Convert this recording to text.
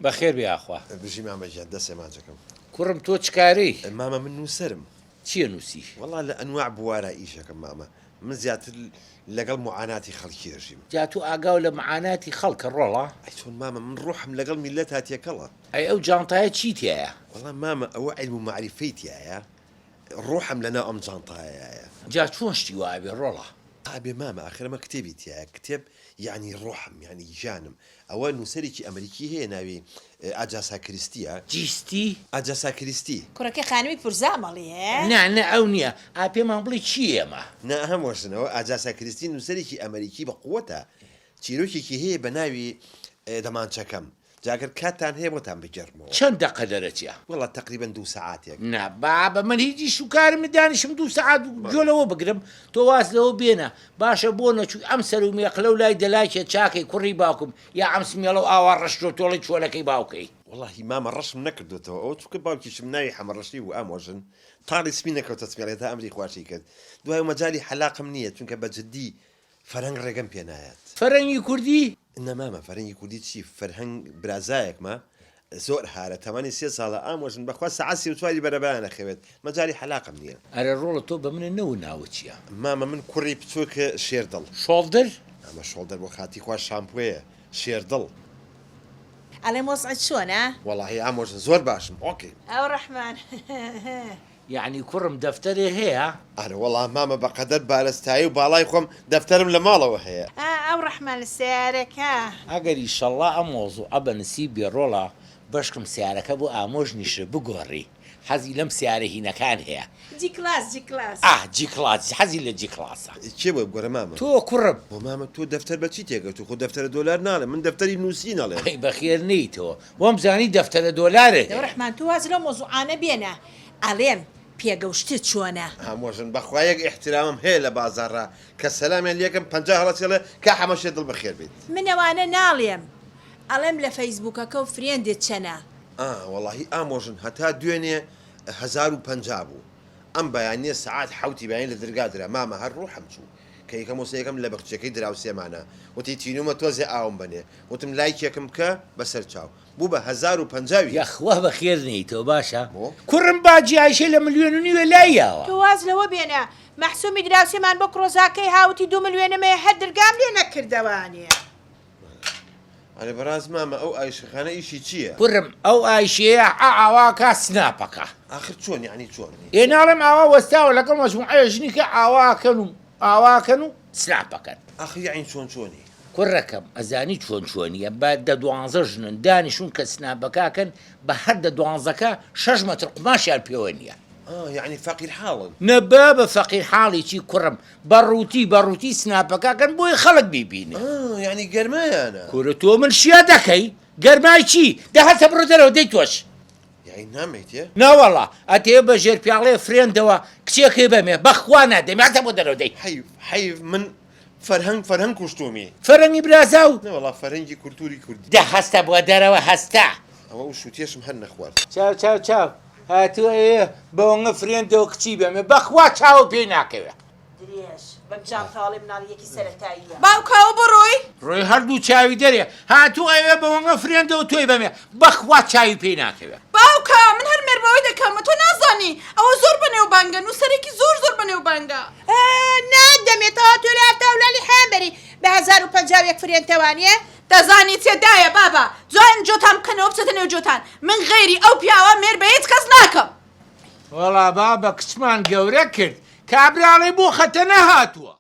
بەخێر بێ ئاخوا بژی مامەژیان دەسێ ماجەکەم کوڕم تۆ چکاری مامە من نووسرم چییە نووسی وەڵا لە ئەنواع بوارە ئیشەکەم مامە من زیاتر لەگەڵ معاناتی خەڵکی دەژیم جا تو ئاگاو لە معاناتی خەڵکە ڕۆڵە ئەی چۆن مامە من ڕۆحم لەگەڵ میلەت هاتیەکەڵە ئەی ئەو جانتایە چی تایە وەڵا مامە ئەوە عیلم و معریفەی تایە ڕۆحم لەناو ئەم جانتایایە جا چۆن شتی وایە بێ ڕۆڵە ئابێ مامە ئاخرەمە کتێبی تایە کتێب یعنی ڕۆحم یعنی ژانم ئەوە نووسەرێکی ئەمریکی هەیە ناوی ئاجاسا کریستیە جیستی ئاجاسا کریستی کوڕەکە خانووی پورزامەڵی هەیە نە ئەو نییە ئا پێمان بڵێ چی ئێمە نا هەموەشنەوە ئاجاسا کریستی نووسەرێکی ئەمریکی بە قووەتە چیرۆکێکی هەیە بە ناوی دەمانچەکەم جاگەر کاتان هەیە بۆتان بگەڕمەوە چەند دەقە دەرەچیە وڵات تقریبا 2 ساعاتێک نا بابە من هیچی شوکارم دانیشم 2 سعات گوێلەوە بگرم تۆ واز لەوە بێنە باشە بۆ نەچوو ئەم سەر و مێقلە و لای دەلاکێ چاکەی کوڕی باوکم یا ئەم سمێڵە و ئاوا ڕەشتۆ تۆڵی چۆلەکەی باوکەی وڵی مامە ڕەشم نەکردوێتەوە ئەو چکە باوکیشم ناوی حەمەڕەشی و ئامۆژن تاڵی سپی نەکەوتە سمێڵێتە ئەمری خواشی کرد دوای مەجای حەلاقم نییە چونکە بە جددی فەرهەنگ ڕێگەم پێنایەت فەرەنگی کوردی نەمامە فەرەنگی کوردی چی فەرهەنگ برازایەکمە زۆر هارە تەمانی 3 ساڵە ئامۆژن بەخوا سەعاتی و چواری بەرەبەیانە خەوێت مەجای حەلاقم نییە ئەرە ڕۆڵە تۆ بە منە نەوە ناوە چییە مامە من کوڕی بچۆکە شێردڵ شۆڵدر ئەمە شۆڵدەر بۆ خاتی خوا شامپۆیە شێردڵ ئەڵێ مۆسعەت چۆنە؟ وەڵاهی ئامۆژن زۆر باشم ئۆکێ ئەو ڕەحمان یعنی کوڕم دەفتەرێ هەیە ئەرە وەڵام مامە بەقەدەر بارەستایی و باڵای خۆم دەفتەرم لە ماڵەوە هەیە ئەو ڕەحمان لە سیارەکە ئەگەری شەڵا ئەم مۆزوو ئەبە نسی بێڕۆڵە بەشکم سیارەکە بۆ ئامۆژنیشە بگۆڕی حەزی لەم سیارە هینەکان هەیە جی کلاس جی کلاس جی کلاس حەزی لە جی کلاسە چێ بۆ گۆرە مامە تۆ کوڕم بۆ مامە تۆ دەفتەر بەچی تێگەت و خۆ دەفتەرە دۆلار ناڵێ من دەفتەری نووسی ناڵێ ئەی بەخێر نیتەوە وەم زانی دەفتەرە دۆلارێ ئەو ڕەحمان تو واز لە مۆزوعانە بێنە ئەڵێم پێگەوشتت چۆنە هەمۆژن بەخوایەک احترامم هەیە لە بازارڕا کە سەلامیان لێکم 50 هەڵەچێڵێ کە هەمەشێ دڵ بەخێر بیت منەوانە ناڵێم ئەڵێم لە فەیسبووکەکە و فرێندت چەنە وەڵاهی ئامۆژن هەتا دوێنێ 1050 بوو ئەم بەیانیە سعات حوتی بەیان لە دەرگادرا مامە هەر ڕوحم چوو کە یەکەم وسەیەکەم لە بەخچەکەی دراوسێمانە وتی تینومە تۆزێ ئاوم بنێ وتم لایکێکم کە بەسەر چاو بوو بە 1050 یەخوا بەخێر نیتەوە باشە کوڕم باجی عیشەی لە 1.5 میلیۆن لایەوە تو واز لەوە بێنە مەحسومی دراوسێمان بۆ کڕۆزاکەی هاوتی 2 میلیۆنەمەیە هەر دەرگام لێ نەکردەوانێ ئەرێ بەڕاست مامە ئەو ئایشەخانە ئیشی چییە؟ کوڕم ئەو ئایشەیە ئاواکە سناپەکە آخر چۆن یعنی چۆن ئێ ناڵێم ئاوا وەستاوە لەگەڵ مەجموعەیە ژنیکە ئاواکەن و سناپەکەن ئاخر یعنی چۆنی کوڕەکەم ئەزانی چۆنیە بە 12 ژنن دانیشون کە سناپەکەکەن بە هەر 12ەکە 6 مەتر قماشیان پێوە نییە یعنی فەقیر حاڵن نەبا بە فەقیر حاڵێکی کوڕم بەڕووتی سناپەکەکان بۆی خەڵک بیبینێ یعنی گەرمایانە کوورە تۆ من شیا دەکەی گەرمای چی دەهاتە بڕۆ دەرەوە دەی تۆش یعنی نامێتێ ناوەڵا ئەتێ بە ژێر پیاڵێ فرێندەوە کچێکی بەمێ بەخوا نادەماتە بۆ دەرەوە دەی حیف من فەرهەنگ کوشتومی فەرەنگی برازا و نەوەڵا فەرەنگی کولتوری کوردی دە هەستە بۆ دەرەوە هەستا ئەوە و شوتێشم هەر نەخوارد چاو هاتووە بەوەنگە فرێندەوە کچی بەمێ بەخوا چاوە پێی ناکەوێت درێژ بەمجام تاڵێ مناڵیەکی سەرەتاییە باوکاوە بڕۆی ڕۆی هەردوو چاوی دەرێ هاتوو ئەوێ بەوەنگە فرێندەوە تۆی بەمێ بەخوا چاوی پێی ناکەوێت باوکە من هەر مێربەوەی دەکەم تۆ نازانی ئەوە زۆر بەنێو بانگە نووسەرێکی زۆر بەنێو بانگە نادەمێتەوە تۆ لە هەفتاولالی حامبەری بە 1050 فرێندەوانیە دەزانی تێدایە بابا جوان جۆتان بکەنەوە بچێتە نێو جۆتان من غێری ئەو پیاوە مێر بە هیچ کەس ناکەم وەڵا بابە کچمان گەورە کرد کابراڵی بۆ خەتە نەهاتووە